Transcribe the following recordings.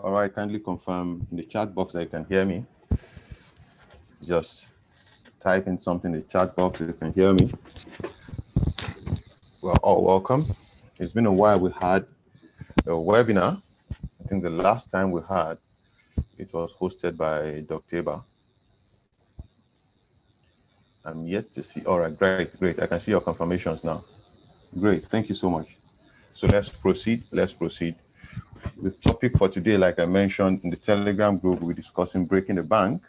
All right, kindly confirm in the chat box that you can hear me. Just type in something in the chat box if you can hear me. Well, all welcome. It's been a while we had a webinar. I think the last time we had, it was hosted by Dr. Eba. I'm yet to see. All right, great. I can see your confirmations now. Great, thank you so much. So let's proceed. The topic for today, like I mentioned in the Telegram group, we're discussing breaking the bank.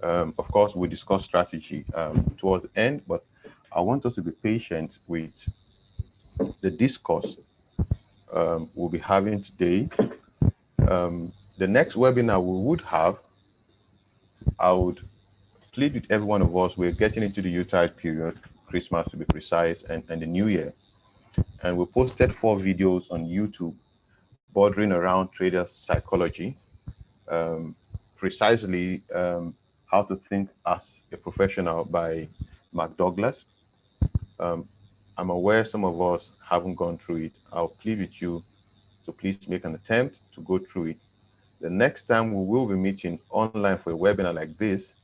Of course, we discuss strategy towards the end, but I want us to be patient with the discourse we'll be having today. The next webinar we would have, I would plead with every one of us, we're getting into the Yuletide period, Christmas to be precise, and the New Year. And we posted 4 videos on YouTube bordering around trader psychology, precisely how to think as a professional by Mark Douglas. I'm aware some of us haven't gone through it. I'll plead with you to please make an attempt to go through it. The next time we will be meeting online for a webinar like this,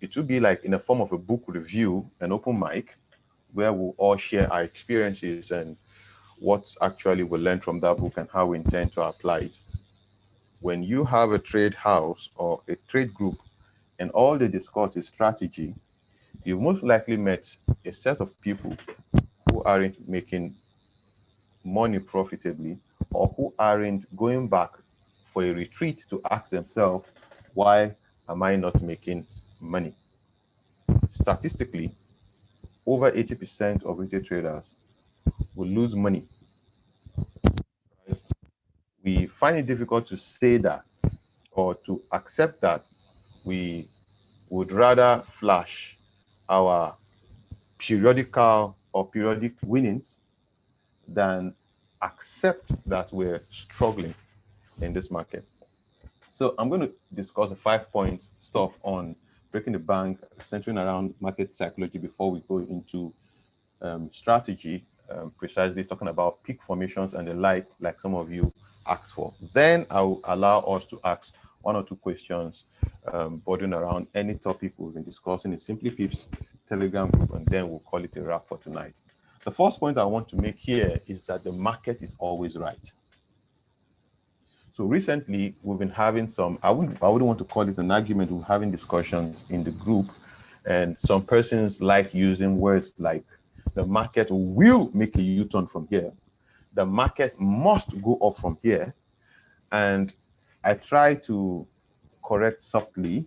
it will be like in the form of a book review, an open mic, where we'll all share our experiences and what actually we learned from that book and how we intend to apply it. When you have a trade house or a trade group and all they discuss is strategy, you've most likely met a set of people who aren't making money profitably or who aren't going back for a retreat to ask themselves, why am I not making money? Statistically, over 80% of retail traders will lose money. We find it difficult to say that or to accept that. We would rather flash our periodic winnings than accept that we're struggling in this market. So I'm going to discuss a 5-point stuff on breaking the bank, centering around market psychology before we go into strategy, precisely talking about peak formations and the like some of you asked for. Then I'll allow us to ask 1 or 2 questions bordering around any topic we've been discussing in SimplyPips Telegram group, and then we'll call it a wrap for tonight. The first point I want to make here is that the market is always right. So recently, we've been having some, I wouldn't want to call it an argument, we're having discussions in the group, and some persons like using words like, the market will make a U-turn from here. The market must go up from here. And I try to correct subtly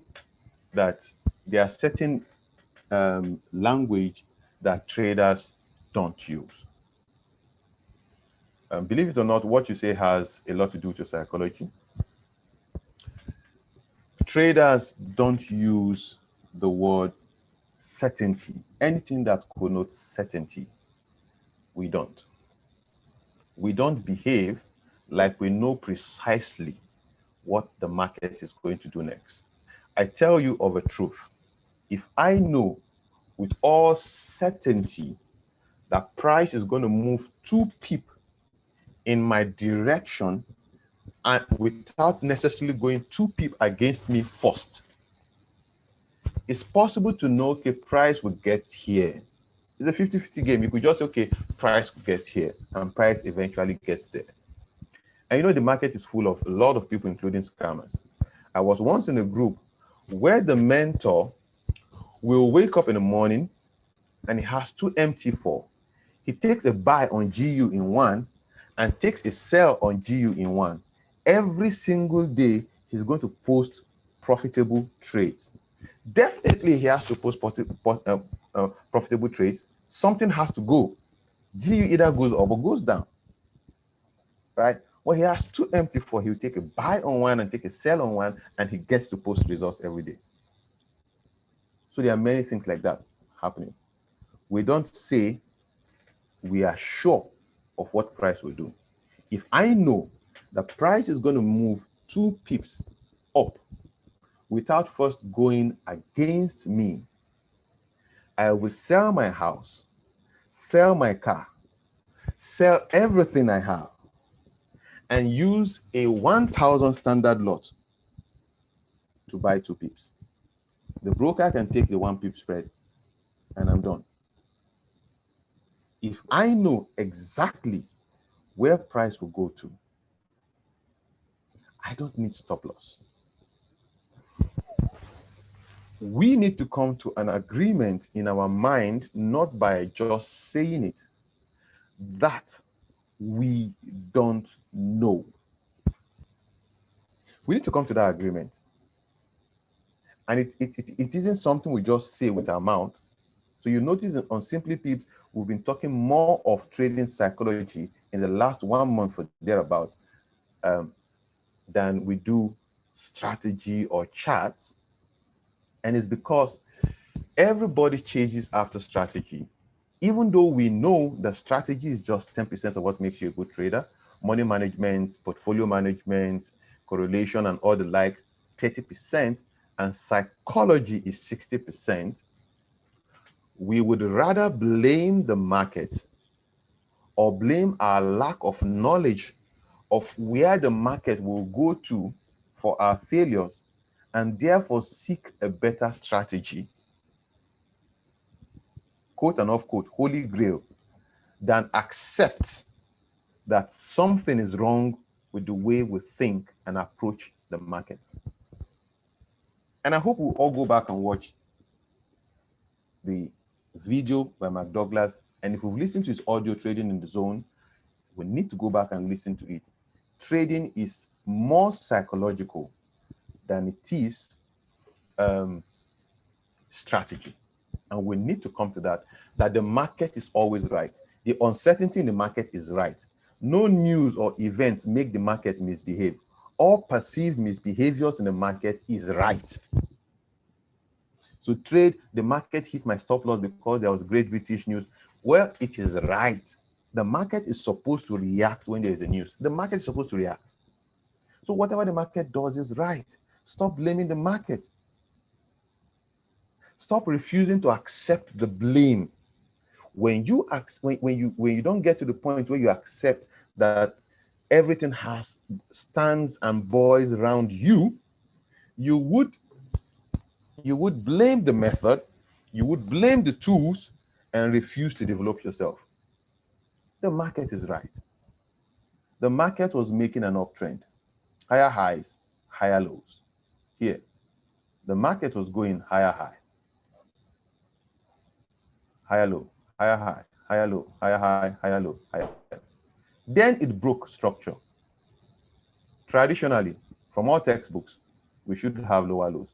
that there are certain language that traders don't use. Believe it or not, what you say has a lot to do with your psychology. Traders don't use the word certainty. Anything that connotes certainty, we don't. We don't behave like we know precisely what the market is going to do next. I tell you of a truth. If I know with all certainty that price is going to move 2 pips in my direction and without necessarily going 2 pips against me first, it's possible to know, okay, price will get here. It's a 50-50 game. You could just say, okay, price will get here, and price eventually gets there. And you know, the market is full of a lot of people, including scammers. I was once in a group where the mentor will wake up in the morning and he has 2 MT4. He takes a buy on GU in 1 and takes a sell on GU in 1. Every single day, he's going to post profitable trades. Definitely, he has to post profitable trades. Something has to go. GU either goes up or goes down, right? Well, he has 2 MT4. He'll take a buy on 1 and take a sell on 1, and he gets to post results every day. So there are many things like that happening. We don't say we are sure of what price will do. If I know the price is going to move 2 pips up without first going against me, I will sell my house, sell my car, sell everything I have, and use a 1,000 standard lot to buy 2 pips. The broker can take the 1 pip spread and I'm done. If I know exactly where price will go to, I don't need stop loss. We need to come to an agreement in our mind, not by just saying it, that we don't know. We need to come to that agreement. And it isn't something we just say with our mouth. So you notice on SimplyPips, we've been talking more of trading psychology in the last 1 month or thereabout than we do strategy or charts. And it's because everybody chases after strategy. Even though we know that strategy is just 10% of what makes you a good trader, money management, portfolio management, correlation, and all the like, 30%, and psychology is 60%, we would rather blame the market or blame our lack of knowledge of where the market will go to for our failures and therefore seek a better strategy, quote and off quote, holy grail, than accept that something is wrong with the way we think and approach the market. And I hope we'll all go back and watch the video by Mark Douglas. And if we've listened to his audio, Trading in the Zone, we need to go back and listen to it. Trading is more psychological than it is strategy. And we need to come to that the market is always right. The uncertainty in the market is right. No news or events make the market misbehave. All perceived misbehaviors in the market is right. So trade, the market hit my stop loss because there was great British news. Well, it is right. The market is supposed to react when there is a news. The market is supposed to react. So whatever the market does is right. Stop blaming the market. Stop refusing to accept the blame. When you don't get to the point where you accept that everything stands and boils around you, you would blame the method, you would blame the tools, and refuse to develop yourself. The market is right. The market was making an uptrend, higher highs, higher lows. Here, the market was going higher high, higher low, higher high, higher low, higher high, higher low, higher. Then it broke structure. Traditionally, from all textbooks, we should have lower lows.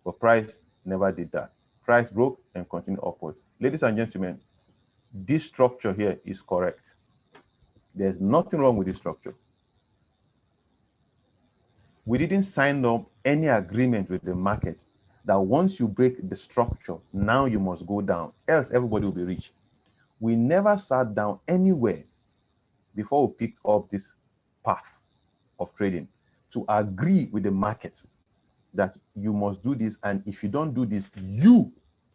But price never did that. Price broke and continued upward. Ladies and gentlemen, this structure here is correct. There's nothing wrong with this structure. We didn't sign up any agreement with the market that once you break the structure, now you must go down, else everybody will be rich. We never sat down anywhere before we picked up this path of trading to agree with the market that you must do this, and if you don't do this, you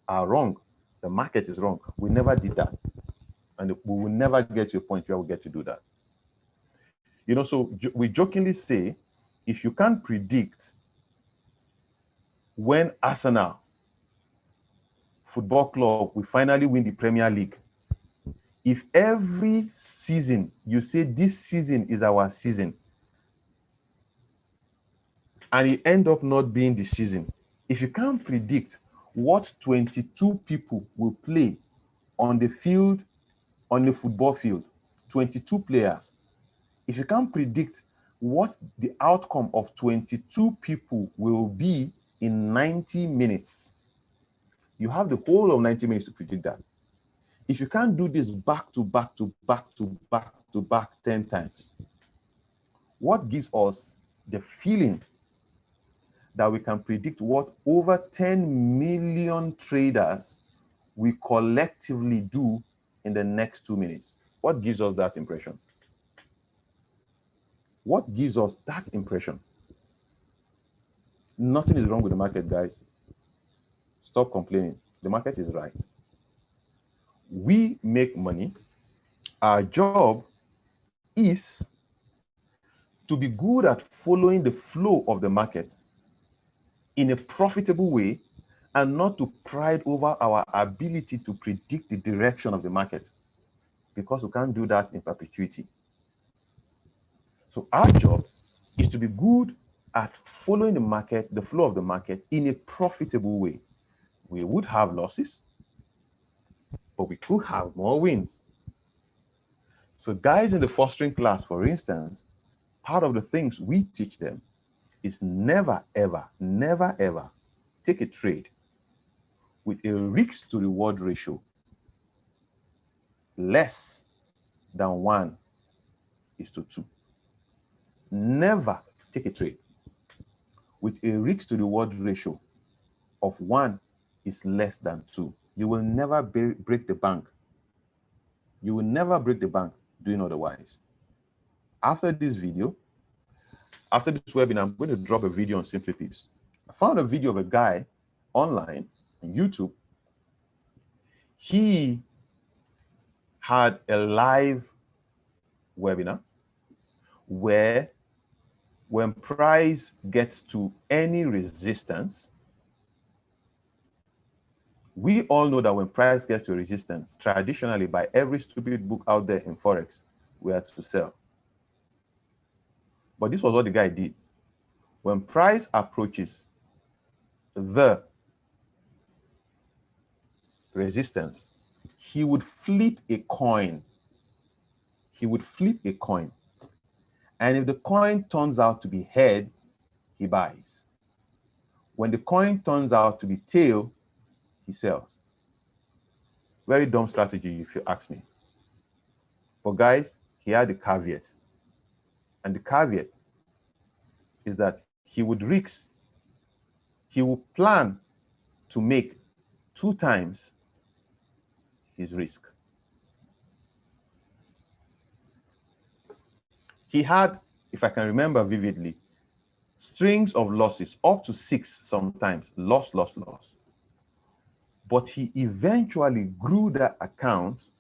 are wrong. The market is wrong. We never did that. And we will never get to a point where we get to do that. You know, so we jokingly say, if you can't predict when Arsenal Football Club will finally win the Premier League, if every season you say this season is our season, and it end up not being the season, if you can't predict what 22 people will play on the field, on the football field, 22 players, if you can't predict what the outcome of 22 people will be in 90 minutes, you have the whole of 90 minutes to predict that. If you can't do this back to back to back to back to back 10 times, what gives us the feeling that we can predict what over 10 million traders we collectively do in the next 2 minutes? What gives us that impression? What gives us that impression? Nothing is wrong with the market, guys. Stop complaining. The market is right. We make money. Our job is to be good at following the flow of the market in a profitable way, and not to pride over our ability to predict the direction of the market, because we can't do that in perpetuity. So our job is to be good at following the market, the flow of the market, in a profitable way. We would have losses, but we could have more wins. So guys in the fostering class, for instance, part of the things we teach them is never, ever, never, ever take a trade with a risk to reward ratio less than 1:2. Never take a trade with a risk to reward ratio of 1 is less than 2. You will never break the bank. You will never break the bank doing otherwise. After this video, after this webinar, I'm going to drop a video on SimplyPips. I found a video of a guy online on YouTube. He had a live webinar where when price gets to any resistance, we all know that when price gets to a resistance, traditionally by every stupid book out there in Forex, we have to sell. But this was what the guy did. When price approaches the resistance, he would flip a coin. He would flip a coin. And if the coin turns out to be head, he buys. When the coin turns out to be tail, he sells. Very dumb strategy, if you ask me. But guys, he had a caveat. And the caveat is that he would risk, he would plan to make 2 times his risk. He had, if I can remember vividly, strings of losses, up to 6 sometimes, loss. But he eventually grew that account,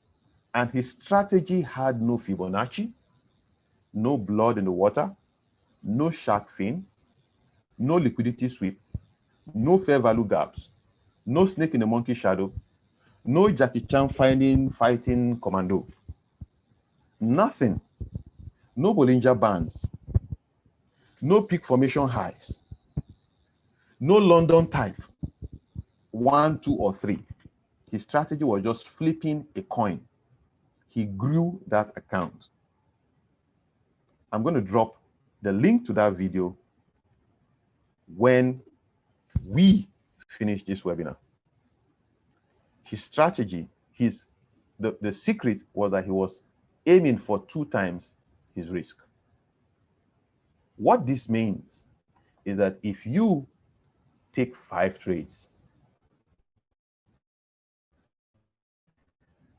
and his strategy had no Fibonacci, no blood in the water, no shark fin, no liquidity sweep, no fair value gaps, no snake in the monkey shadow, no Jackie Chan fighting commando. Nothing. No Bollinger Bands. No peak formation highs. No London type. 1, 2, or 3. His strategy was just flipping a coin. He grew that account. I'm going to drop the link to that video when we finish this webinar. His strategy, the secret was that he was aiming for 2 times his risk. What this means is that if you take 5 trades,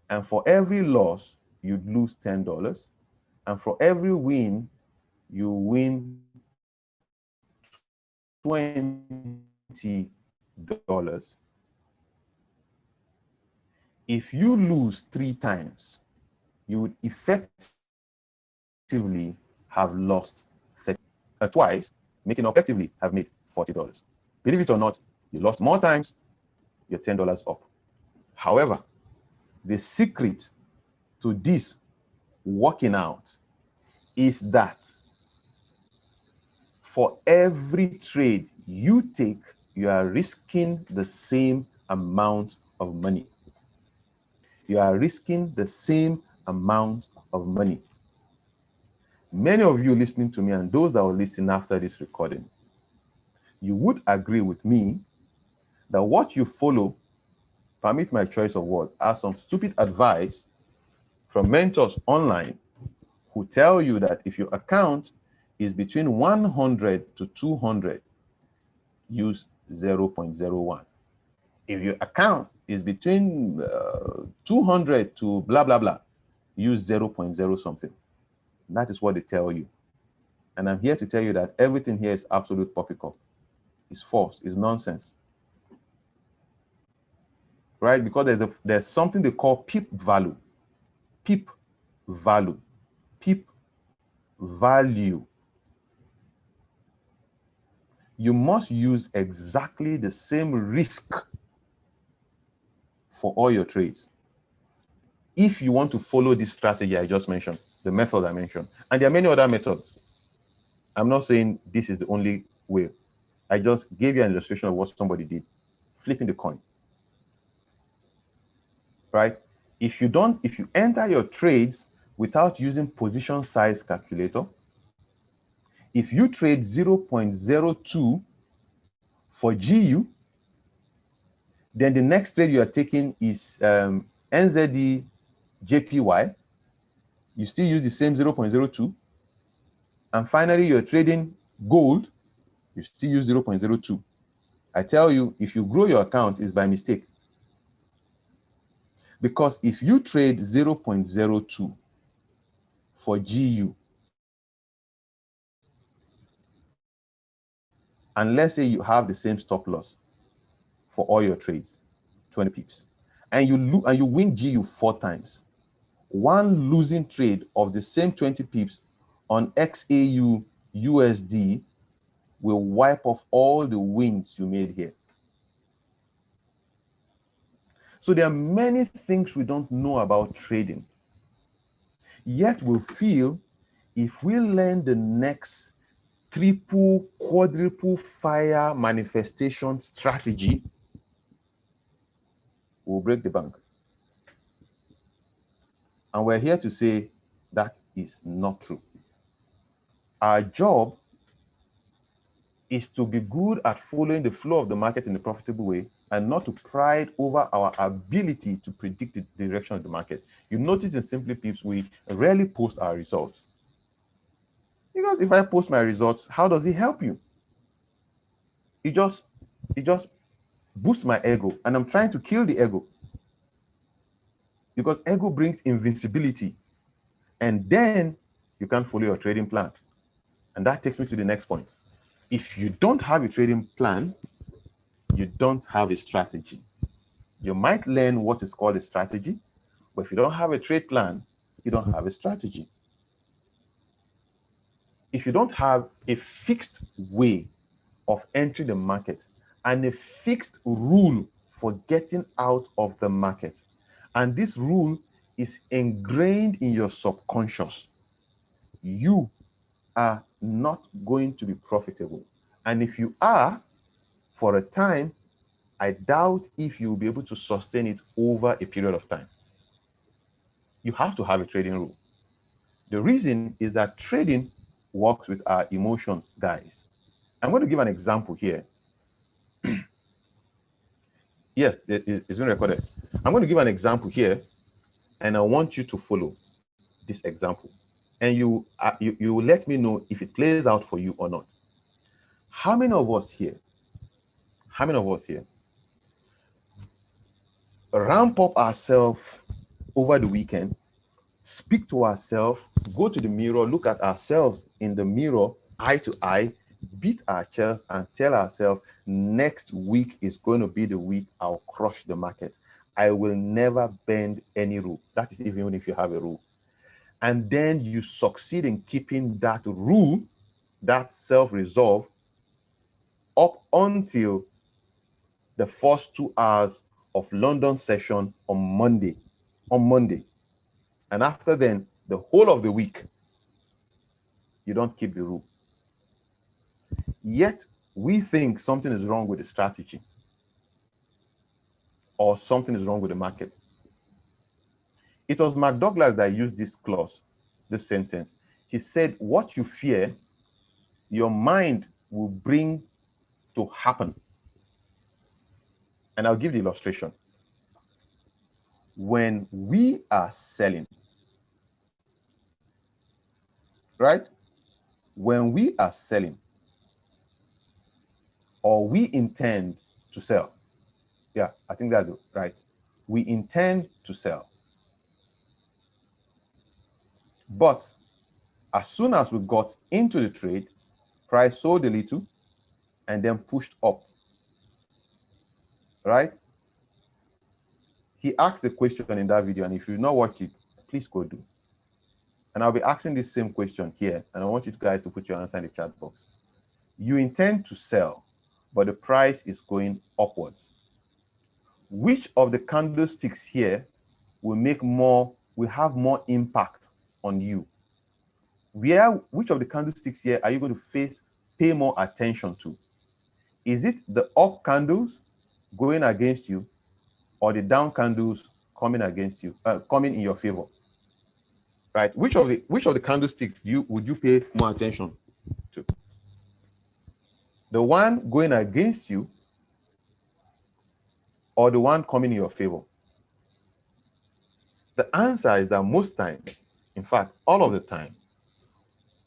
and for every loss, you'd lose $10, and for every win, you win $20. If you lose 3 times, you would effectively have lost 30. Twice, making effectively have made $40. Believe it or not, you lost more times, you're $10 up. However, the secret to this working out is that for every trade you take, you are risking the same amount of money. You are risking the same amount of money. Many of you listening to me, and those that will listen after this recording, you would agree with me that what you follow, permit my choice of word, are some stupid advice from mentors online who tell you that if your account is between 100 to 200, use 0.01. If your account is between 200 to blah, blah, blah, use 0.0 something. That is what they tell you. And I'm here to tell you that everything here is absolute poppycock. It's false, it's nonsense. Right? Because there's something they call PIP value. PIP value. PIP value. you must use exactly the same risk for all your trades if you want to follow this strategy I just mentioned, the method I mentioned. And there are many other methods. I'm not saying this is the only way. I just gave you an illustration of what somebody did, flipping the coin. Right? If you enter your trades without using position size calculator, if you trade 0.02 for GU, then the next trade you are taking is NZD JPY. You still use the same 0.02. And finally, you're trading gold, you still use 0.02. I tell you, if you grow your account, it's by mistake. Because if you trade 0.02 for GU, and let's say you have the same stop loss for all your trades, 20 pips, and you win GU 4 times, one losing trade of the same 20 pips on XAU USD will wipe off all the wins you made here. So there are many things we don't know about trading. Yet we feel if we learn the next triple, quadruple fire manifestation strategy, we'll break the bank. And we're here to say that is not true. Our job is to be good at following the flow of the market in a profitable way and not to pride over our ability to predict the direction of the market. You notice in SimplyPips, we rarely post our results. Because if I post my results, how does it help you? It just boosts my ego, and I'm trying to kill the ego. Because ego brings invincibility, and then you can't follow your trading plan. And that takes me to the next point. If you don't have a trading plan, you don't have a strategy. You might learn what is called a strategy, but if you don't have a trade plan, you don't have a strategy. If you don't have a fixed way of entering the market and a fixed rule for getting out of the market, and this rule is ingrained in your subconscious, you are not going to be profitable. And if you are, for a time, I doubt if you'll be able to sustain it over a period of time. You have to have a trading rule. The reason is that trading works with our emotions, guys. I'm going to give an example here. Yes, it's been recorded. I'm going to give an example here, and I want you to follow this example. And you will let me know if it plays out for you or not. How many of us here ramp up ourselves over the weekend, speak to ourselves, go to the mirror, look at ourselves in the mirror, eye to eye, beat our chest and tell ourselves, next week is going to be the week I'll crush the market. I will never bend any rule. That is even if you have a rule. And then you succeed in keeping that rule, that self-resolve, up until the first 2 hours of London session on Monday. And after then, the whole of the week, you don't keep the rule. Yet, we think something is wrong with the strategy or something is wrong with the market. It was Mark Douglas that used this clause, this sentence. He said, what you fear, your mind will bring to happen. And I'll give the illustration. When we are selling, right? When we are selling, or we intend to sell. Yeah, I think that's right. We intend to sell. But as soon as we got into the trade, price sold a little and then pushed up. Right? He asked the question in that video, and if you've not watched it, please go do. And I'll be asking this same question here, and I want you guys to put your answer in the chat box. You intend to sell, but the price is going upwards. Which of the candlesticks here will have more impact on you? Which of the candlesticks here are you going to pay more attention to? Is it the up candles going against you, or the down candles coming against you, coming in your favor? Right? Which of the candlesticks would you pay more attention to? The one going against you, or the one coming in your favor? The answer is that most times, in fact, all of the time,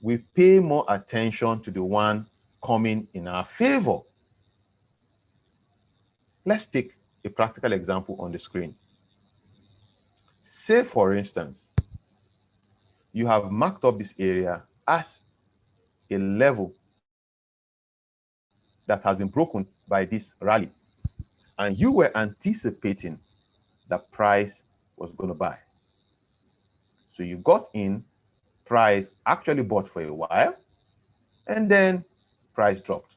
we pay more attention to the one coming in our favor. Let's take a practical example on the screen. Say, for instance, you have marked up this area as a level that has been broken by this rally, and you were anticipating the price was going to buy. So you got in, price actually bought for a while, and then price dropped.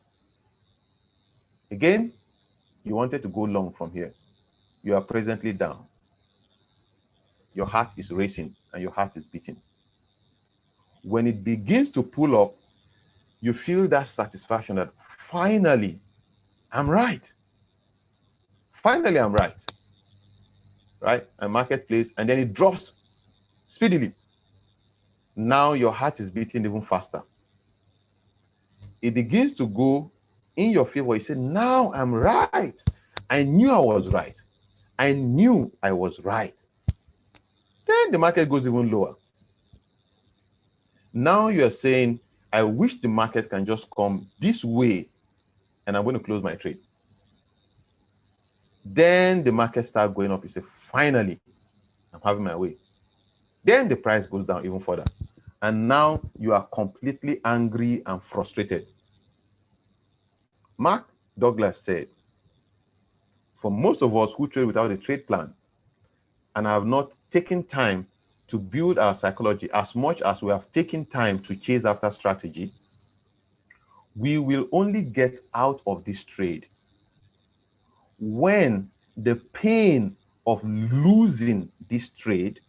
Again, you wanted to go long from here. You are presently down. Your heart is racing and your heart is beating. When it begins to pull up, you feel that satisfaction that finally, I'm right. Finally, I'm right. Right? A marketplace, and then it drops speedily. Now your heart is beating even faster. It begins to go in your favor. You say, now I'm right. I knew I was right. I knew I was right. Then the market goes even lower. Now you're saying, I wish the market can just come this way and I'm going to close my trade. Then the market starts going up. You say, finally, I'm having my way. Then the price goes down even further. And now you are completely angry and frustrated. Mark Douglas said, for most of us who trade without a trade plan and have not taken time to build our psychology as much as we have taken time to chase after strategy, we will only get out of this trade when the pain of losing this trade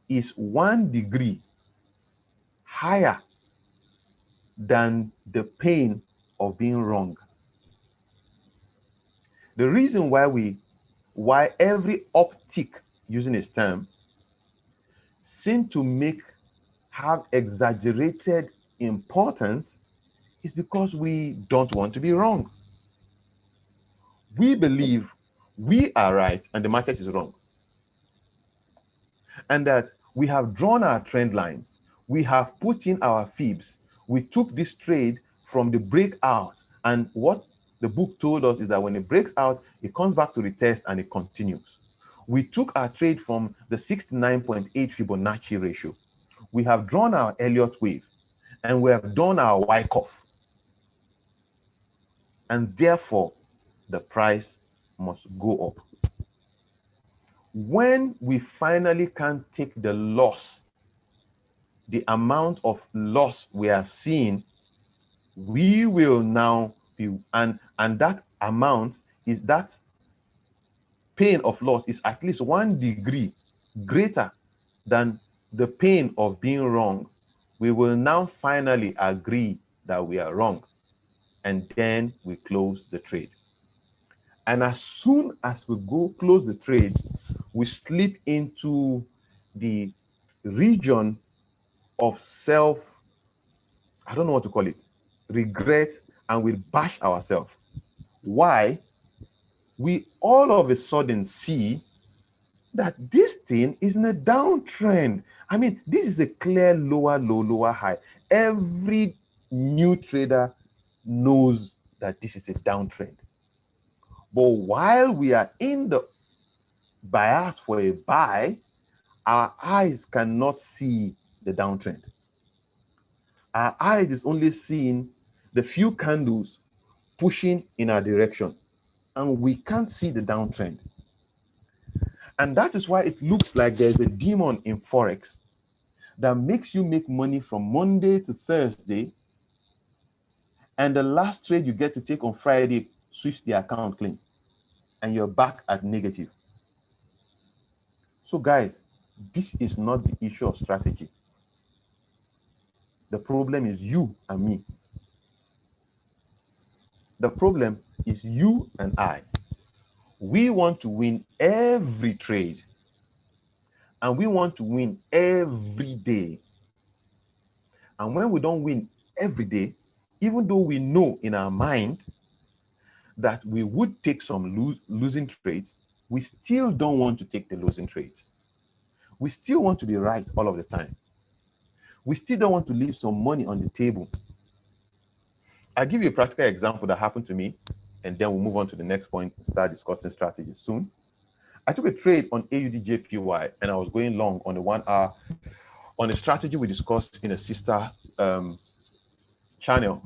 is 1 degree higher than the pain of being wrong. The reason why every uptick, using this term, seem to have exaggerated importance is because we don't want to be wrong. We believe we are right and the market is wrong. And that we have drawn our trend lines. We have put in our fibs. We took this trade from the breakout. And what the book told us is that when it breaks out, it comes back to the test and it continues. We took our trade from the 69.8 Fibonacci ratio. We have drawn our Elliott wave and we have done our Wyckoff. And therefore, the price must go up. When we finally can take the loss, the amount of loss we are seeing, we will now be, and that amount is that pain of loss is at least 1 degree greater than the pain of being wrong. We will now finally agree that we are wrong, and then we close the trade. And as soon as we go close the trade, we slip into the region of I don't know what to call it, regret, and we bash ourselves. Why? We all of a sudden see that this thing is in a downtrend. I mean, this is a clear lower low, lower high. Every new trader knows that this is a downtrend. But while we are in the bias for a buy, our eyes cannot see the downtrend. Our eyes is only seeing the few candles pushing in our direction, and we can't see the downtrend. And that is why it looks like there's a demon in Forex that makes you make money from Monday to Thursday, And the last trade you get to take on Friday sweeps the account clean, and you're back at negative. So guys, this is not the issue of strategy. The problem is you and me. The problem is you and I. We want to win every trade, and we want to win every day. And when we don't win every day, even though we know in our mind that we would take some losing trades, we still don't want to take the losing trades. We still want to be right all of the time. We still don't want to leave some money on the table. I'll give you a practical example that happened to me, and then we'll move on to the next point and start discussing strategies soon. I took a trade on AUDJPY, and I was going long on the 1 hour on a strategy we discussed in a sister channel,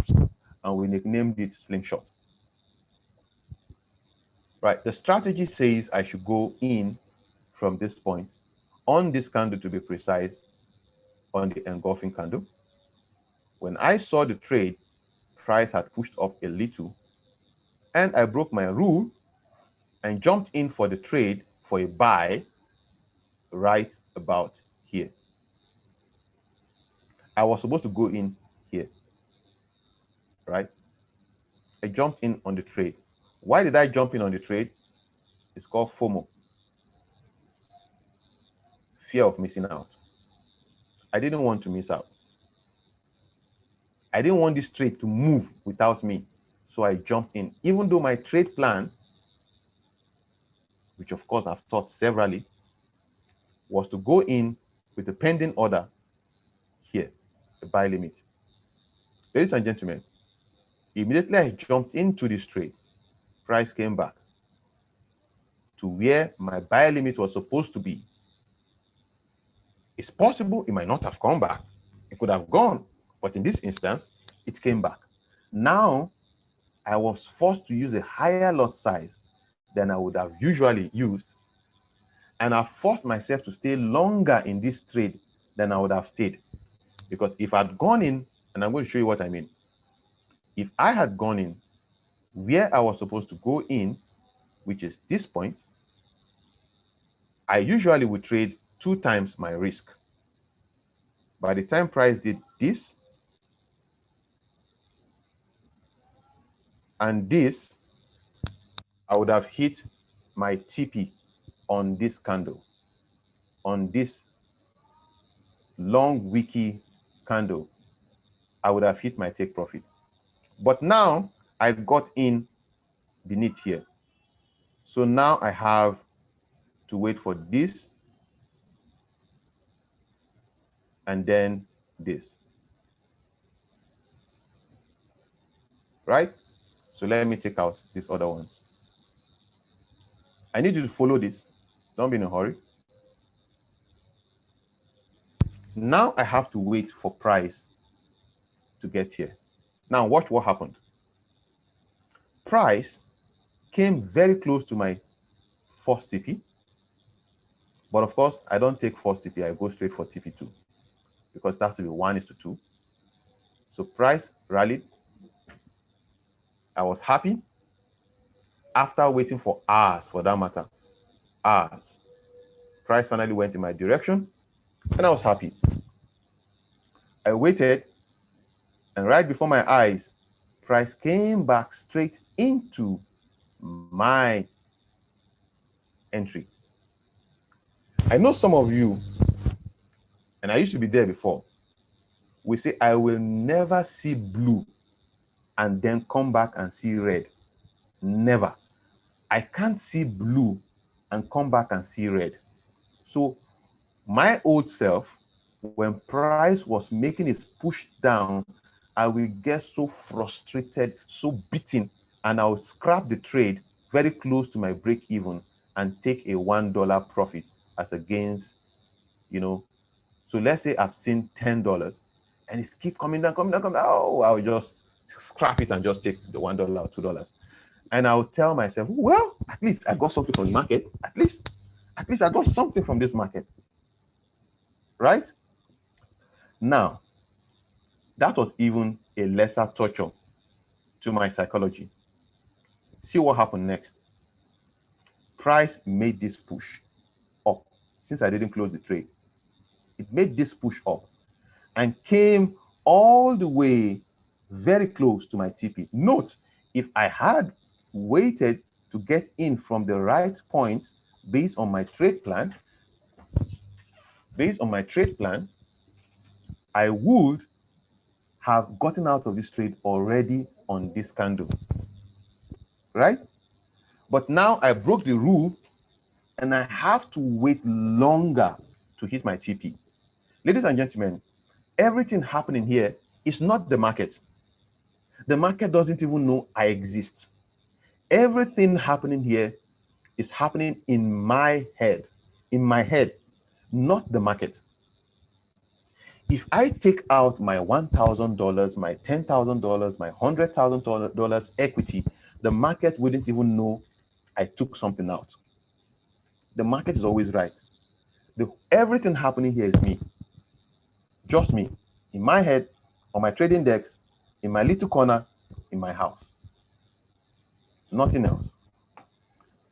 and we nicknamed it Slingshot. Right, the strategy says I should go in from this point on this candle, to be precise, on the engulfing candle. When I saw the trade, price had pushed up a little, and I broke my rule and jumped in for the trade for a buy right about here. I was supposed to go in here, right? I jumped in on the trade. Why did I jump in on the trade? It's called FOMO. Fear of missing out. I didn't want to miss out. I didn't want this trade to move without me. So I jumped in. Even though my trade plan, which of course I've taught severally, was to go in with a pending order here, the buy limit. Ladies and gentlemen, immediately I jumped into this trade, price came back to where my buy limit was supposed to be. It's possible it might not have come back. It could have gone, but in this instance, it came back. Now, I was forced to use a higher lot size than I would have usually used, and I forced myself to stay longer in this trade than I would have stayed. Because if I'd gone in, and I'm going to show you what I mean. If I had gone in where I was supposed to go in, which is this point, I usually would trade 2 times my risk. By the time price did this and this, I would have hit my TP on this candle, on this long wiki candle. I would have hit my take profit. But now I got in beneath here. So now I have to wait for this and then this. Right? So let me take out these other ones. I need you to follow this. Don't be in a hurry. Now I have to wait for price to get here. Now watch what happened. Price came very close to my first TP. But of course, I don't take first TP. I go straight for TP2 because that's to be 1:2. So price rallied. I was happy after waiting for hours, for that matter. Hours. Price finally went in my direction and I was happy. I waited, and right before my eyes, price came back straight into my entry. I know some of you, and I used to be there before, we say, I will never see blue and then come back and see red. Never. I can't see blue and come back and see red. So my old self, when price was making its push down, I will get so frustrated, so beaten, and I would scrap the trade very close to my break even and take a $1 profit as against, so let's say I've seen $10 and it's keep coming down, coming down, coming down. Oh, I'll just scrap it and just take the $1 or $2. And I'll tell myself, well, at least I got something from the market. At least I got something from this market. Right? Now, that was even a lesser torture to my psychology. See what happened next. Price made this push up since I didn't close the trade. It made this push up and came all the way very close to my TP. Note, if I had waited to get in from the right point based on my trade plan, I would have gotten out of this trade already on this candle, right? But now I broke the rule and I have to wait longer to hit my TP. Ladies and gentlemen, everything happening here is not the market. The market doesn't even know I exist. Everything happening here is happening in my head, not the market. If I take out my $1,000, my $10,000, my $100,000 equity, the market wouldn't even know I took something out. The market is always right. Everything happening here is me. Just me. In my head, on my trading desk, in my little corner, in my house. Nothing else.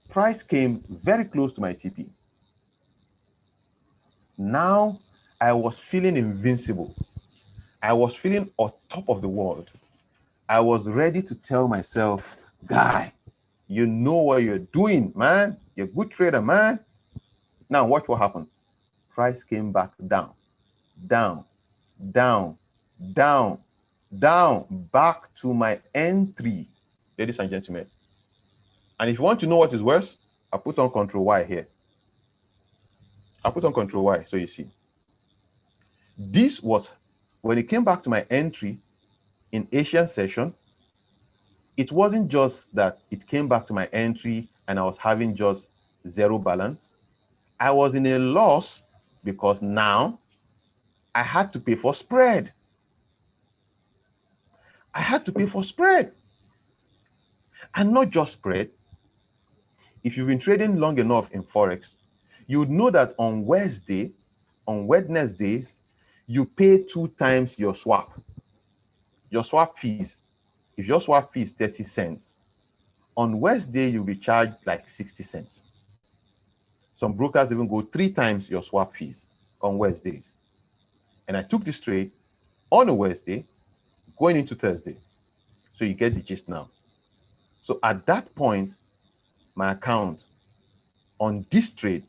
Price came very close to my TP. Now I was feeling invincible. I was feeling on top of the world. I was ready to tell myself, guy, you know what you're doing, man. You're a good trader, man. Now watch what happened. Price came back down, down, down, down, down, back to my entry, ladies and gentlemen. And if you want to know what is worse, I put on Control Y here. I put on Control Y so you see. This was when it came back to my entry in Asian session. It wasn't just that it came back to my entry and I was having just zero balance. I was in a loss because now I had to pay for spread. I had to pay for spread. And not just spread. If you've been trading long enough in Forex, you would know that on Wednesdays, you pay 2 times your swap fees. If your swap fee is 30 cents, on Wednesday, you'll be charged like 60 cents. Some brokers even go 3 times your swap fees on Wednesdays. And I took this trade on a Wednesday, going into Thursday. So you get the gist now. So at that point, my account on this trade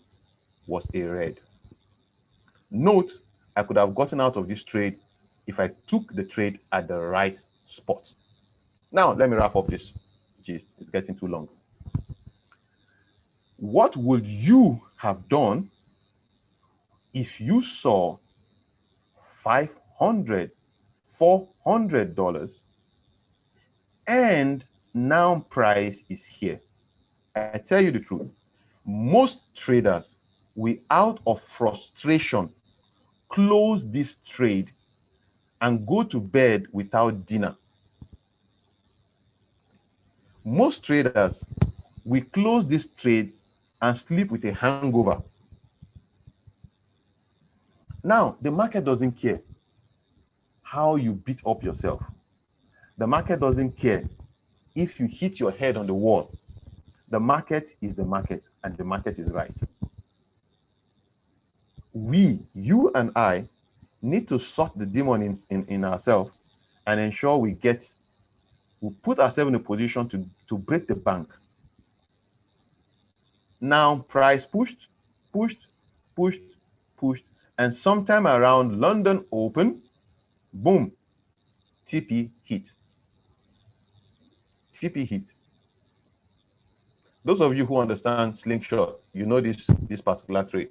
was a red. Note, I could have gotten out of this trade if I took the trade at the right spot. Now, let me wrap up this gist. It's getting too long. What would you have done if you saw $500, $400 and now price is here? I tell you the truth. Most traders, out of frustration, close this trade and go to bed without dinner. Most traders, we close this trade and sleep with a hangover. Now, the market doesn't care how you beat up yourself. The market doesn't care if you hit your head on the wall. The market is the market, and the market is right. You and I, need to sort the demon in ourselves and ensure we put ourselves in a position to break the bank. Now, price pushed, and sometime around London Open, boom, TP hit. TP hit. Those of you who understand slingshot, you know this particular trade.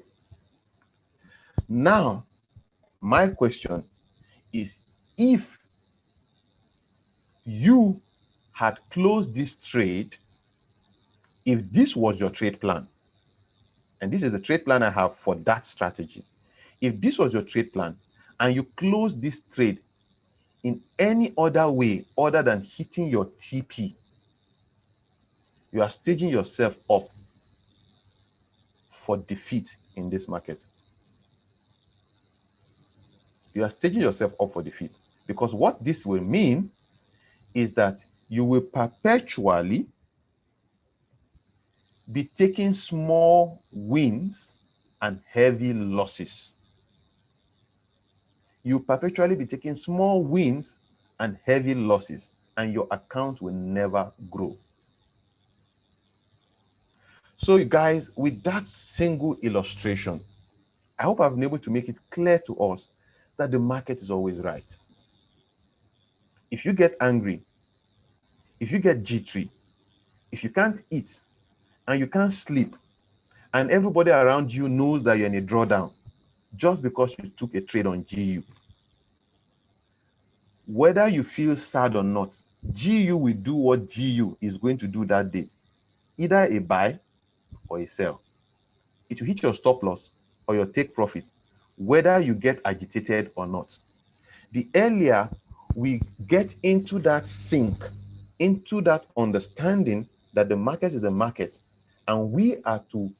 Now, my question is, if you had closed this trade, if this was your trade plan, and this is the trade plan I have for that strategy, if this was your trade plan and you close this trade in any other way other than hitting your TP, you are staging yourself up for defeat in this market. You are staging yourself up for defeat, because what this will mean is that you will perpetually be taking small wins and heavy losses. You perpetually be taking small wins and heavy losses, and your account will never grow. So guys, with that single illustration, I hope I've been able to make it clear to us that the market is always right. If you get angry, if you get jittery, if you can't eat and you can't sleep, and everybody around you knows that you're in a drawdown just because you took a trade on GU, whether you feel sad or not, GU will do what GU is going to do that day, either a buy or a sell. It will hit your stop loss or your take profit, whether you get agitated or not. The earlier we get into that sync, into that understanding that the market is the market, and we are to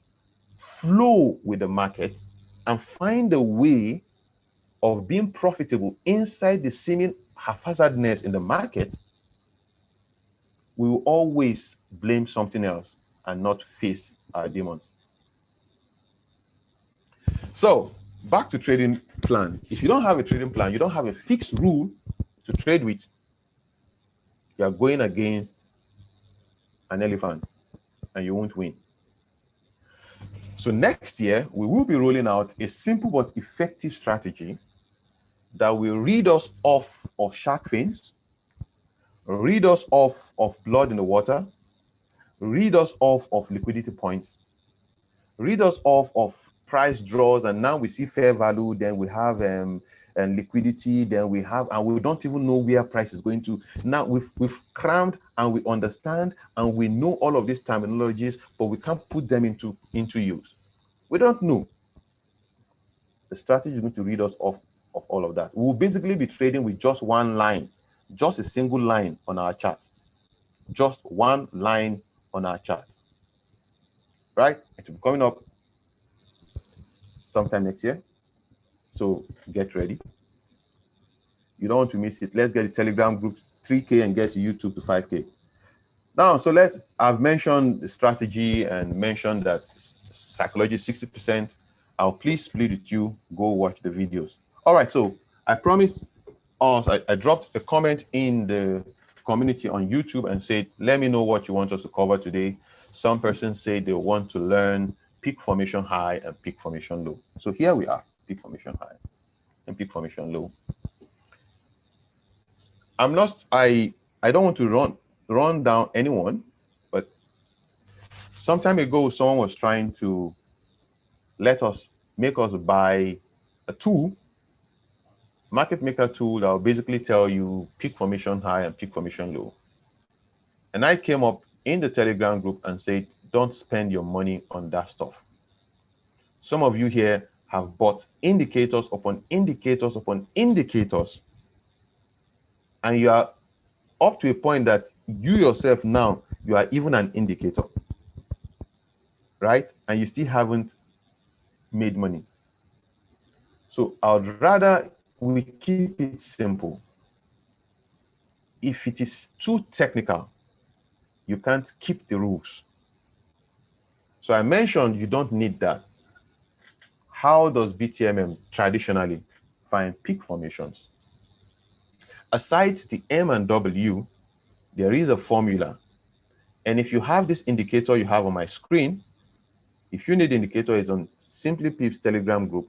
flow with the market and find a way of being profitable inside the seeming haphazardness in the market, we will always blame something else and not face our demons. So back to trading plan. If you don't have a trading plan, you don't have a fixed rule to trade with, you are going against an elephant and you won't win. So next year, we will be rolling out a simple but effective strategy that will rid us off of shark fins, rid us off of blood in the water, rid us off of liquidity points, rid us off of price draws, and now we see fair value, then we have and liquidity, then we have, and we don't even know where price is going to. Now we've crammed and we understand and we know all of these terminologies, but we can't put them into use. We don't know. The strategy is going to rid us off of all of that. We will basically be trading with just one line, just a single line on our chart, just one line on our chart, right? It will be coming up sometime next year, so get ready. You don't want to miss it. Let's get the Telegram group 3K and get to YouTube to 5K. Now, so I've mentioned the strategy and mentioned that psychology is 60%. I'll please split with you, go watch the videos. All right, so I promised us, I dropped a comment in the community on YouTube and said, let me know what you want us to cover today. Some persons say they want to learn peak formation high and peak formation low. So here we are, peak formation high and peak formation low. I don't want to run down anyone, but some time ago, someone was trying to make us buy a tool, market maker tool that will basically tell you peak formation high and peak formation low. And I came up in the Telegram group and said, don't spend your money on that stuff. Some of you here have bought indicators upon indicators upon indicators, and you are up to a point that you yourself now, you are even an indicator, right? And you still haven't made money. So I would rather we keep it simple. If it is too technical, you can't keep the rules. So I mentioned you don't need that. How does BTMM traditionally find peak formations? Aside the M and W, there is a formula. And if you have this indicator you have on my screen, if you need the indicator, is on SimplyPips Telegram group,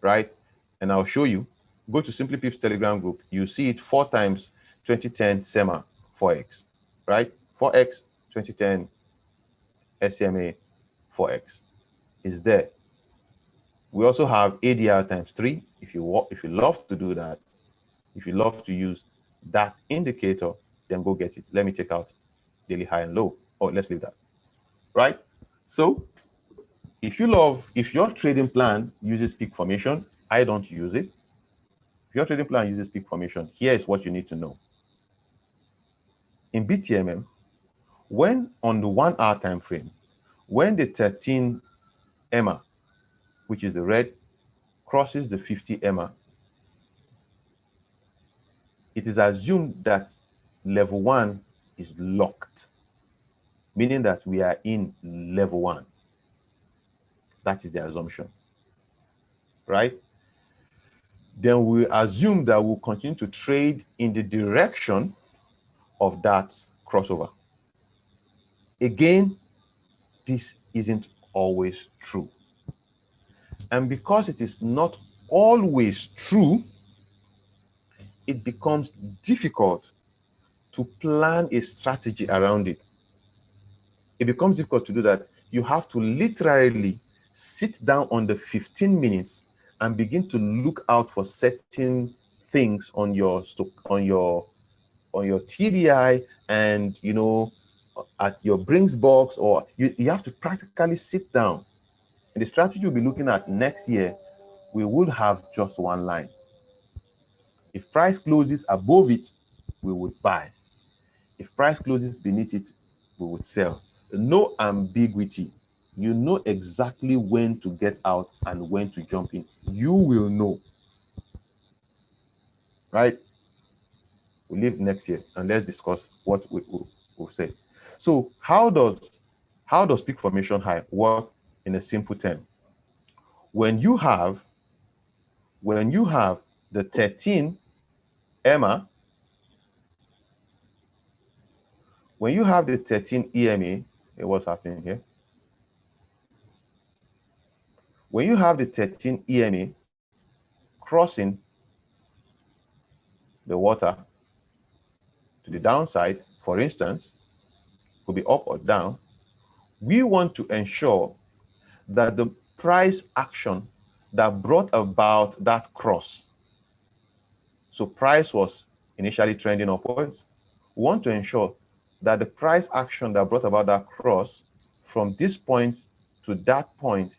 right? And I'll show you. Go to SimplyPips Telegram group. You see it 4 times 2010 SEMA Forex, right? Forex 2010 SMA Forex is there. We also have ADR times 3. If you love to do that, if you love to use that indicator, then go get it. Let me take out daily high and low. Oh, let's leave that, right? So if your trading plan uses peak formation, I don't use it. If your trading plan uses peak formation, here is what you need to know. In BTMM, when on the 1 hour time frame, when the 13 EMA, which is the red, crosses the 50 EMA, it is assumed that level 1 is locked, meaning that we are in level 1. That is the assumption, right? Then we assume that we'll continue to trade in the direction of that crossover. Again, this isn't always true. And because it is not always true, it becomes difficult to plan a strategy around it. It becomes difficult to do that. You have to literally sit down on the 15 minutes and begin to look out for certain things on your TDI, and at your Brinks box, or you have to practically sit down. And the strategy we'll be looking at next year, we will have just one line. If price closes above it, we would buy. If price closes beneath it, we would sell. No ambiguity. You know exactly when to get out and when to jump in. You will know. Right? We'll leave next year and let's discuss what we'll say. So how does peak formation high work in a simple term? When you have the 13 EMA, when you have the 13 EMA, what's happening here? When you have the 13 EMA crossing the water to the downside, for instance, could be up or down, we want to ensure that the price action that brought about that cross, so price was initially trending upwards, we want to ensure that the price action that brought about that cross from this point to that point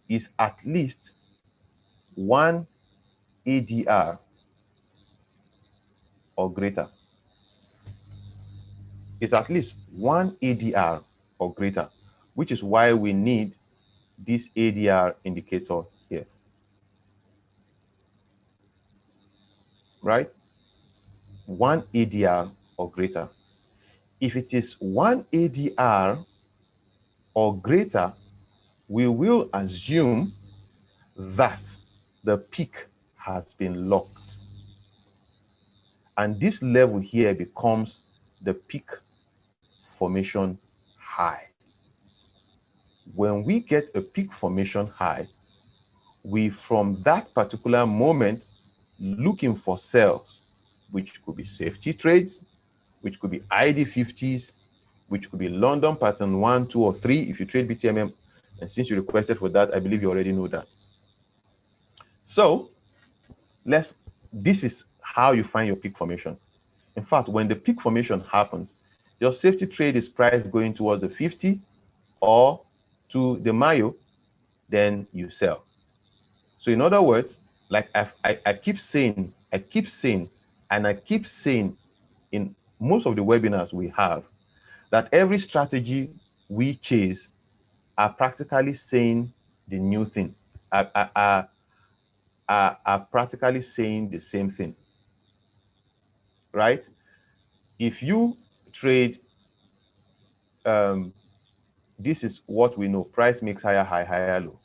is at least 1 ADR or greater. It's at least 1 ADR or greater, which is why we need this ADR indicator here. Right? 1 ADR or greater. If it is 1 ADR or greater, we will assume that the peak has been locked. And this level here becomes the peak formation high. When we get a peak formation high, we from that particular moment looking for sales, which could be safety trades, which could be ID50s, which could be London pattern 1, 2, or 3 if you trade BTMM. And since you requested for that, I believe you already know that. So this is how you find your peak formation. In fact, when the peak formation happens, your safety trade is priced going towards the 50 or to the Mayo, then you sell. So in other words, like I keep saying in most of the webinars we have, that every strategy we chase are practically saying the new thing, are practically saying the same thing, right? If you trade, this is what we know, price makes higher high, higher low.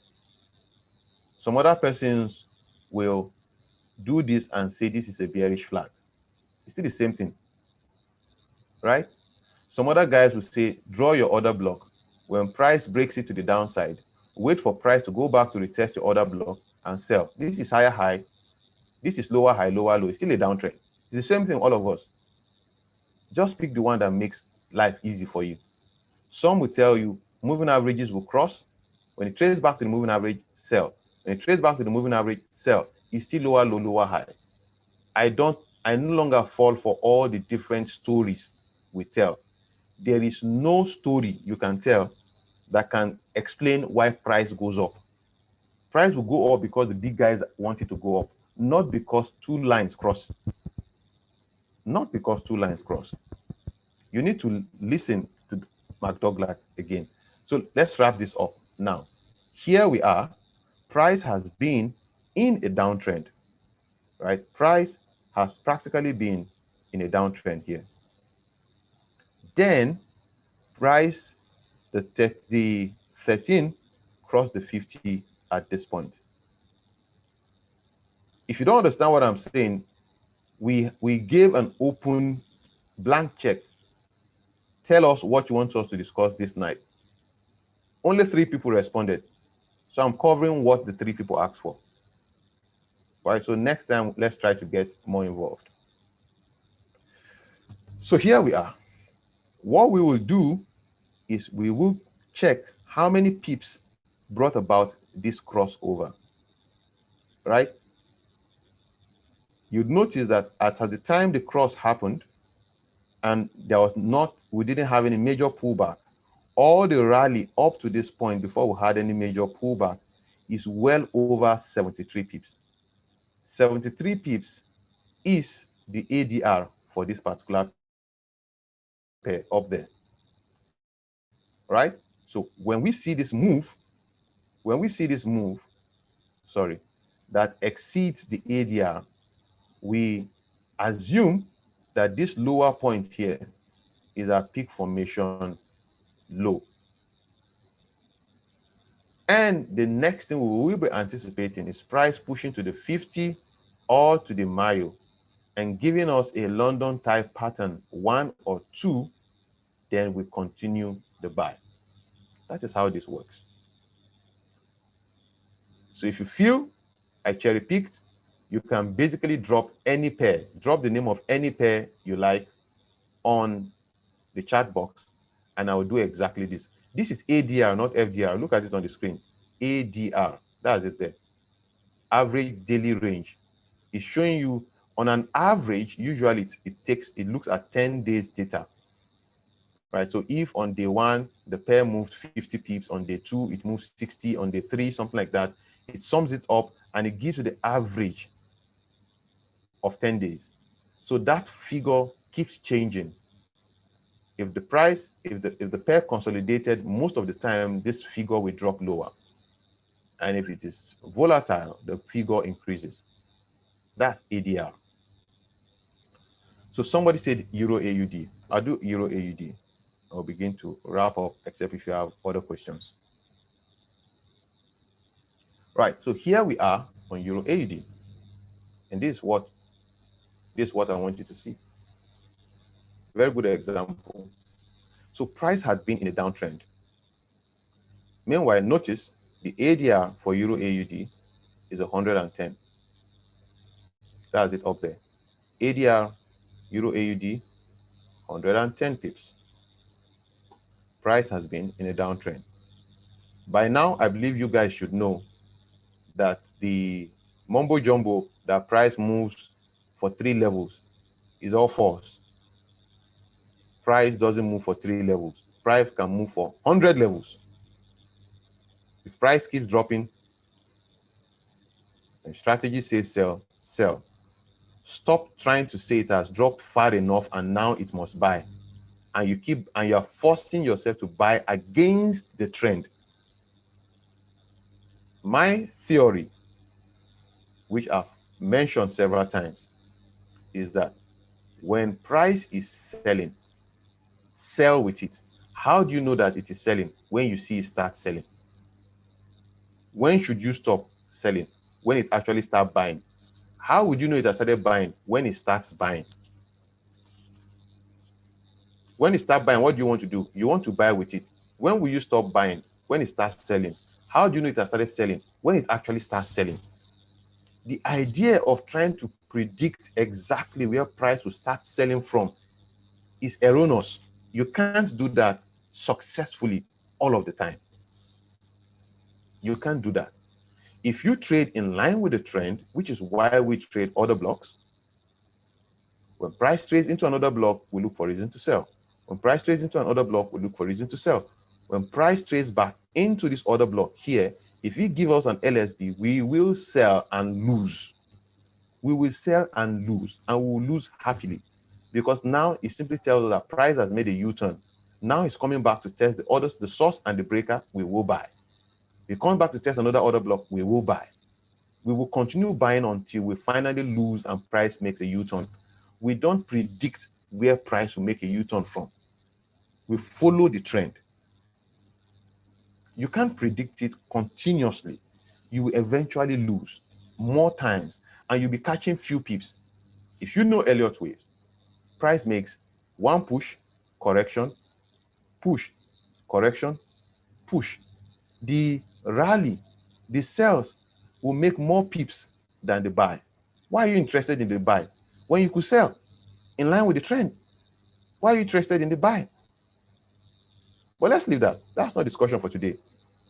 Some other persons will do this and say this is a bearish flag. It's still the same thing, right? Some other guys will say, draw your order block. When price breaks it to the downside, wait for price to go back to retest your order block and sell. This is higher high. This is lower high, lower low. It's still a downtrend. It's the same thing, all of us. Just pick the one that makes life easy for you. Some will tell you moving averages will cross. When it trades back to the moving average, sell. When it trades back to the moving average, sell. It's still lower low, lower high. I no longer fall for all the different stories we tell. There is no story you can tell that can explain why price goes up. Price will go up because the big guys want it to go up, not because two lines cross. Not because two lines cross. You need to listen to Mark Douglas again. So let's wrap this up now. Here we are. Price has been in a downtrend, right? Price has practically been in a downtrend here. then price, the 13 crossed the 50 at this point. If you don't understand what I'm saying, we gave an open blank check. Tell us what you want us to discuss this night. Only 3 people responded. So I'm covering what the 3 people asked for. Right? So next time, let's try to get more involved. So here we are. What we will do is we will check how many pips brought about this crossover. Right? You'd notice that at the time the cross happened, and we didn't have any major pullback. All the rally up to this point before we had any major pullback is well over 73 pips. 73 pips is the ADR for this particular pair up there. Right? So when we see this move, that exceeds the ADR, we assume that this lower point here is a peak formation low. And the next thing we will be anticipating is price pushing to the 50 or to the mile and giving us a London type pattern, 1 or 2, then we continue the buy. That is how this works. So if you feel I cherry picked, you can basically drop any pair, drop the name of any pair you like on the chat box, and I will do exactly this. This is ADR, not FDR. Look at it on the screen. ADR, that's it there. Average daily range. It's showing you on an average, usually it looks at 10 days data. Right? So if on day 1, the pair moved 50 pips, on day 2, it moves 60, on day 3, something like that, it sums it up and it gives you the average of 10 days. So that figure keeps changing. If the pair consolidated, most of the time, this figure will drop lower. And if it is volatile, the figure increases. That's ADR. So somebody said Euro AUD. I'll do Euro AUD. I'll begin to wrap up, except if you have other questions. Right, so here we are on Euro AUD. And this is what I want you to see. Very good example. So price had been in a downtrend. Meanwhile, notice the ADR for Euro AUD is 110. That's it up there. ADR, Euro AUD, 110 pips. Price has been in a downtrend. By now, I believe you guys should know that the mumbo jumbo that price moves for 3 levels is all false. Price doesn't move for 3 levels. Price can move for 100 levels. If price keeps dropping, and strategy says sell, sell. Stop trying to say it has dropped far enough and now it must buy. And you are forcing yourself to buy against the trend. My theory, which I've mentioned several times, is that when price is selling, sell with it. How do you know that it is selling? When you see it start selling. When should you stop selling? When it actually starts buying. How would you know it has started buying? When it starts buying. When it starts buying, what do you want to do? You want to buy with it. When will you stop buying? When it starts selling. How do you know it has started selling? When it actually starts selling. The idea of trying to predict exactly where price will start selling from is erroneous. You can't do that successfully all of the time. You can't do that. If you trade in line with the trend, which is why we trade order blocks, when price trades into another block, we look for reason to sell. When price trades into another block, we look for reason to sell. When price trades back into this order block here, if you give us an LSB, we will sell and lose. We will sell and lose, and we will lose happily, because now it simply tells us that price has made a U-turn. Now it's coming back to test the orders, the source and the breaker. We will buy. It comes back to test another order block. We will buy. We will continue buying until we finally lose and price makes a U-turn. We don't predict where price will make a U-turn from. We follow the trend. You can't predict it continuously. You will eventually lose more times, and you'll be catching few pips. If you know Elliott waves, price makes one push, correction, push, correction, push. The rally, the sells will make more pips than the buy. Why are you interested in the buy when you could sell in line with the trend? Why are you interested in the buy? But let's leave that. That's not discussion for today.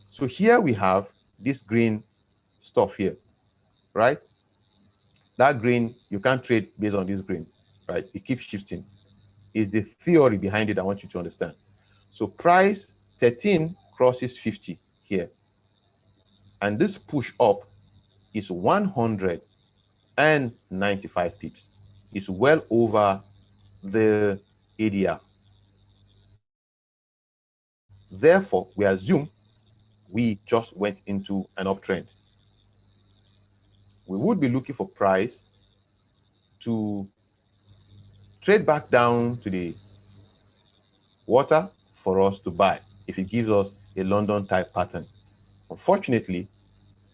So here we have this green stuff here, right? That green, you can't trade based on this green, right? It keeps shifting. Is the theory behind it I want you to understand. So price 13 crosses 50 here. And this push up is 195 pips. It's well over the ADR. Therefore, we assume we just went into an uptrend. We would be looking for price to trade back down to the water for us to buy if it gives us a London type pattern. Unfortunately,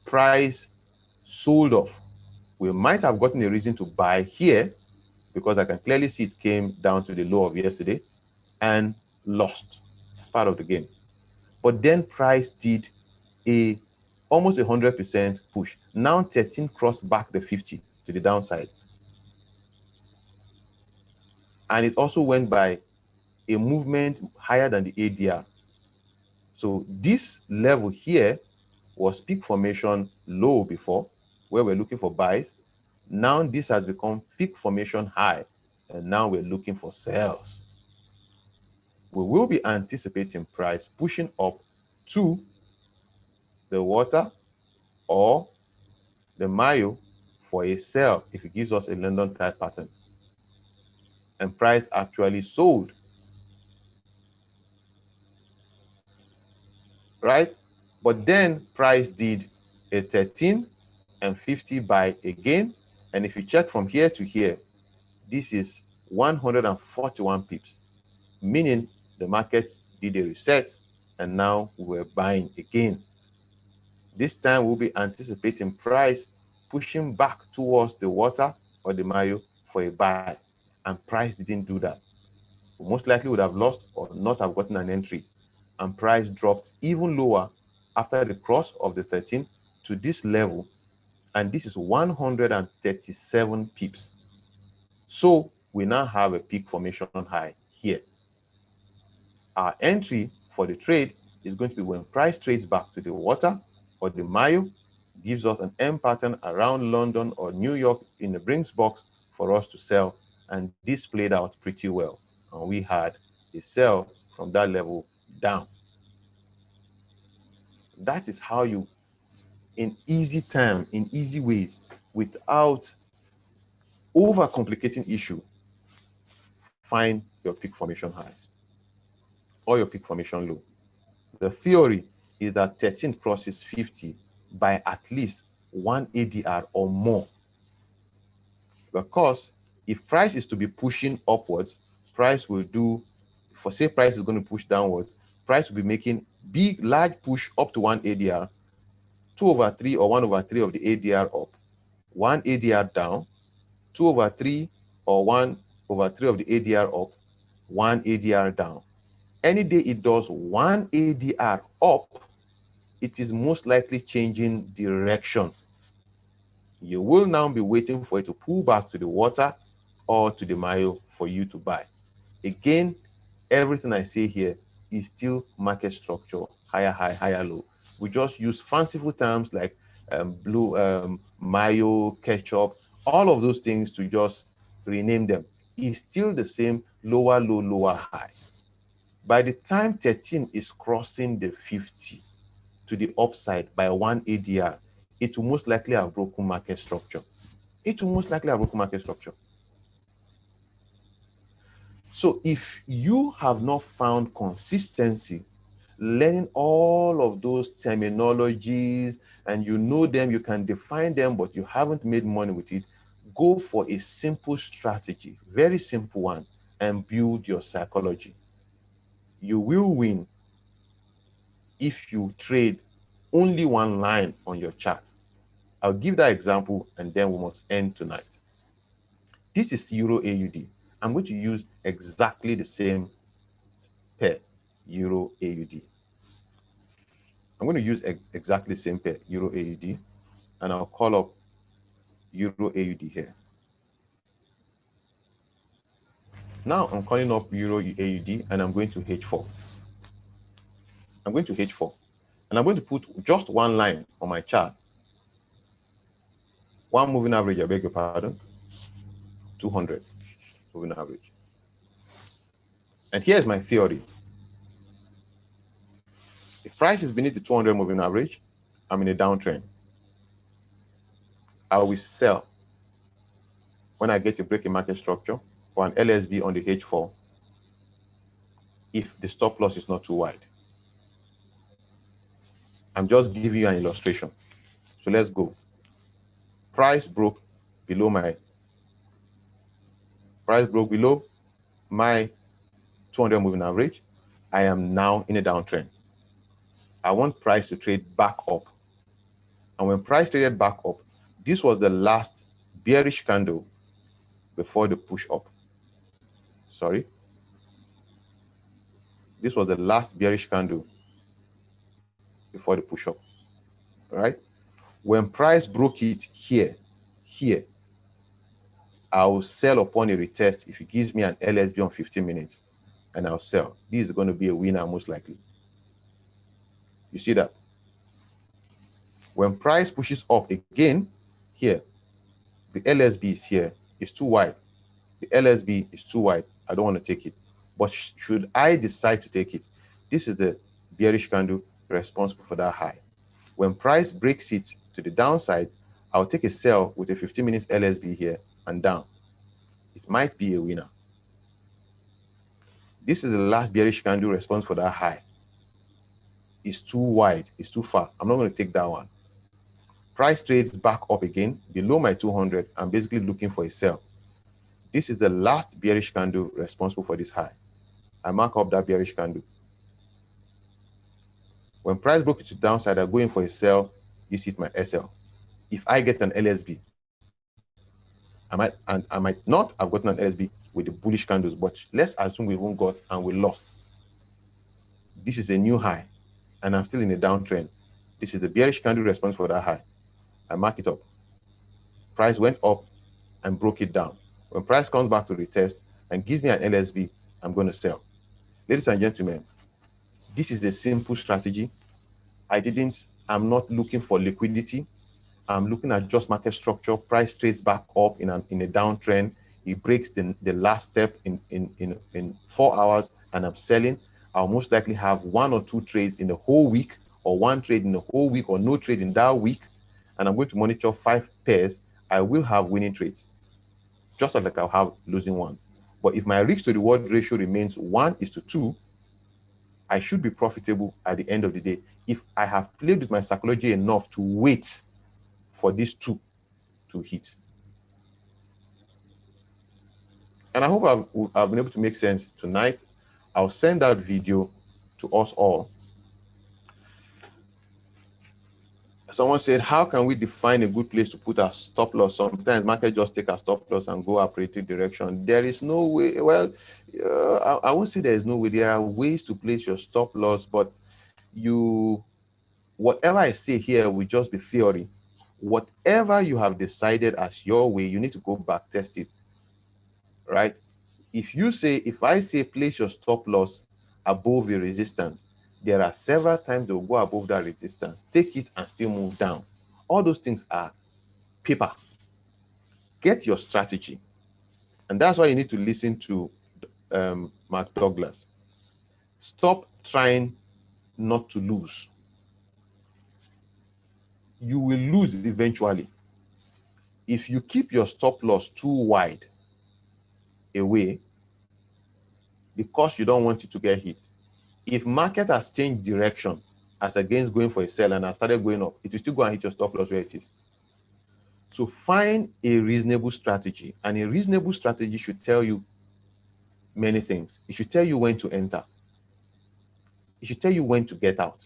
price sold off. We might have gotten a reason to buy here because I can clearly see it came down to the low of yesterday and lost. It's part of the game. But then price did a almost 100% push. Now 13 crossed back the 50 to the downside. And it also went by a movement higher than the ADR. So this level here was peak formation low before, where we're looking for buys. Now this has become peak formation high, and now we're looking for sales. We will be anticipating price pushing up to the water or the mile for a sell if it gives us a London type pattern. And price actually sold, right? But then price did a 13 and 50 buy again. And if you check from here to here, this is 141 pips, meaning the market did a reset and now we're buying again. This time we'll be anticipating price pushing back towards the water or the mile for a buy, and price didn't do that. We most likely would have lost or not have gotten an entry, and price dropped even lower after the cross of the 13 to this level, and this is 137 pips. So we now have a peak formation high here. Our entry for the trade is going to be when price trades back to the water or the mile, gives us an M pattern around London or New York in the Brinks box for us to sell, and this played out pretty well, and we had a sell from that level down. That is how you, in easy time, in easy ways, without overcomplicating issue, find your peak formation highs or your peak formation low. The theory is that 13 crosses 50 by at least one ADR or more. Because if price is to be pushing upwards, price will do, for say price is going to push downwards, price will be making big, large push up to one ADR, 2/3 or 1/3 of the ADR up, one ADR down, 2/3 or 1/3 of the ADR up, one ADR down. Any day it does one ADR up, it is most likely changing direction. You will now be waiting for it to pull back to the water or to the mile for you to buy. Again, everything I say here is still market structure, higher high, higher low. We just use fanciful terms like blue, mayo, ketchup, all of those things to just rename them. It's still the same lower low, lower high. By the time 13 is crossing the 50 to the upside by one ADR, it will most likely have broken market structure. It will most likely have broken market structure. So if you have not found consistency, learning all of those terminologies, and you know them, you can define them, but you haven't made money with it, go for a simple strategy, very simple one, and build your psychology. You will win if you trade only one line on your chart. I'll give that example and then we must end tonight. This is Euro AUD. I'm going to use exactly the same pair, Euro AUD. I'm going to use exactly the same pair, Euro AUD, and I'll call up Euro AUD here. Now I'm calling up Euro AUD and I'm going to H4. I'm going to H4 and I'm going to put just one line on my chart. One moving average, I beg your pardon, 200 moving average. And here's my theory. If price is beneath the 200 moving average, I'm in a downtrend. I will sell when I get a break in market structure or an LSB on the H4 if the stop loss is not too wide. I'm just giving you an illustration. So let's go. Price broke below my 200 moving average. I am now in a downtrend. I want price to trade back up. And when price traded back up, this was the last bearish candle before the push up. Sorry. This was the last bearish candle before the push up. All right. When price broke it here, I will sell upon a retest if it gives me an LSB on 15 minutes, and I'll sell. This is going to be a winner most likely. You see that? When price pushes up again, here, the LSB is here. It's too wide. The LSB is too wide. I don't want to take it. But should I decide to take it, this is the bearish candle responsible for that high. When price breaks it to the downside, I'll take a sell with a 15 minutes LSB here and down. It might be a winner. This is the last bearish candle response for that high. It's too wide. It's too far. I'm not going to take that one. Price trades back up again below my 200. I'm basically looking for a sell. This is the last bearish candle responsible for this high. I mark up that bearish candle. When price broke it to the downside, I go in for a sell. This hit my SL. If I get an LSB, I might not have gotten an LSB with the bullish candles, but let's assume we won't got and we lost. This is a new high, and I'm still in a downtrend. This is the bearish candle response for that high. I mark it up. Price went up and broke it down. When price comes back to retest and gives me an LSB, I'm going to sell. Ladies and gentlemen, this is a simple strategy. I'm not looking for liquidity. I'm looking at just market structure. Price trades back up in a downtrend. It breaks the last step in 4 hours, and I'm selling. I'll most likely have 1 or 2 trades in the whole week, or 1 trade in the whole week, or no trade in that week. And I'm going to monitor 5 pairs. I will have winning trades, just like I'll have losing ones. But if my risk to reward ratio remains 1:2, I should be profitable at the end of the day if I have played with my psychology enough to wait for these 2 to hit. And I hope I've been able to make sense tonight. I'll send that video to us all. Someone said, how can we define a good place to put our stop loss? Sometimes market just take a stop loss and go operative direction. There is no way. Well, I won't say there is no way. There are ways to place your stop loss, but whatever I say here will just be theory. Whatever you have decided as your way, you need to go back test it, right? If I say place your stop loss above the resistance, there are several times it will go above that resistance. Take it and still move down. All those things are paper. Get your strategy. And that's why you need to listen to Mark Douglas. Stop trying not to lose. You will lose eventually. If you keep your stop loss too wide away because you don't want it to get hit, if market has changed direction as against going for a sell and has started going up, it will still go and hit your stop loss where it is. So find a reasonable strategy, and a reasonable strategy should tell you many things. It should tell you when to enter. It should tell you when to get out.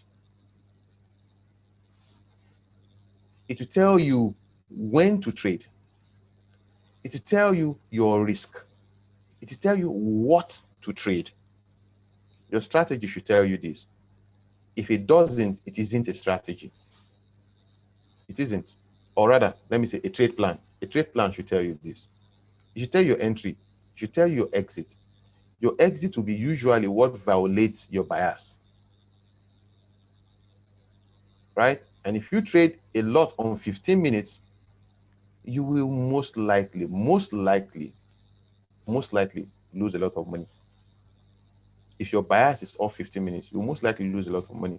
It will tell you when to trade. It will tell you your risk. It will tell you what to trade. Your strategy should tell you this. If it doesn't, it isn't a strategy. It isn't. Or rather, let me say a trade plan. A trade plan should tell you this. It should tell you your entry. It should tell you your exit. Your exit will be usually what violates your bias. Right? And if you trade a lot on 15 minutes, you will most likely lose a lot of money. If your bias is off 15 minutes, you'll most likely lose a lot of money.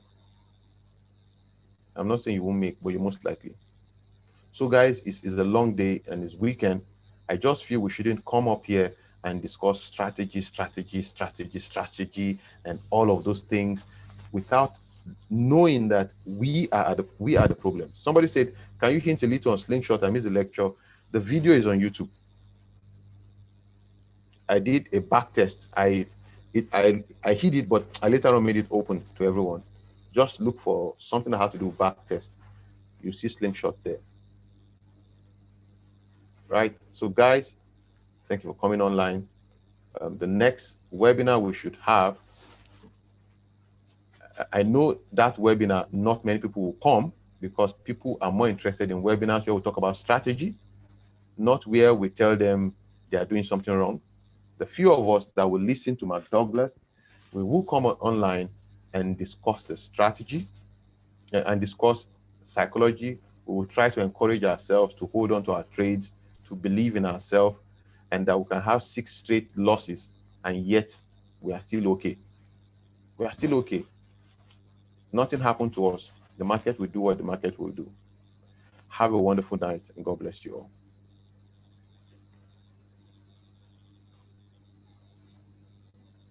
I'm not saying you won't make, but you most likely. So guys, it's a long day and it's weekend. I just feel we shouldn't come up here and discuss strategy, and all of those things without knowing that we are the problem. Somebody said, can you hint a little on Slingshot? I missed the lecture. The video is on YouTube. I did a back test. I hid it, but I later on made it open to everyone. Just look for something that has to do with back test. You see Slingshot there. Right? So guys, thank you for coming online. The next webinar we should have, I know that webinar, not many people will come because people are more interested in webinars where we talk about strategy, not where we tell them they are doing something wrong. The few of us that will listen to Mark Douglas, we will come online and discuss the strategy and discuss psychology. We will try to encourage ourselves to hold on to our trades, to believe in ourselves, and that we can have 6 straight losses and yet we are still okay. We are still okay. Nothing happened to us. The market will do what the market will do. Have a wonderful night and God bless you all.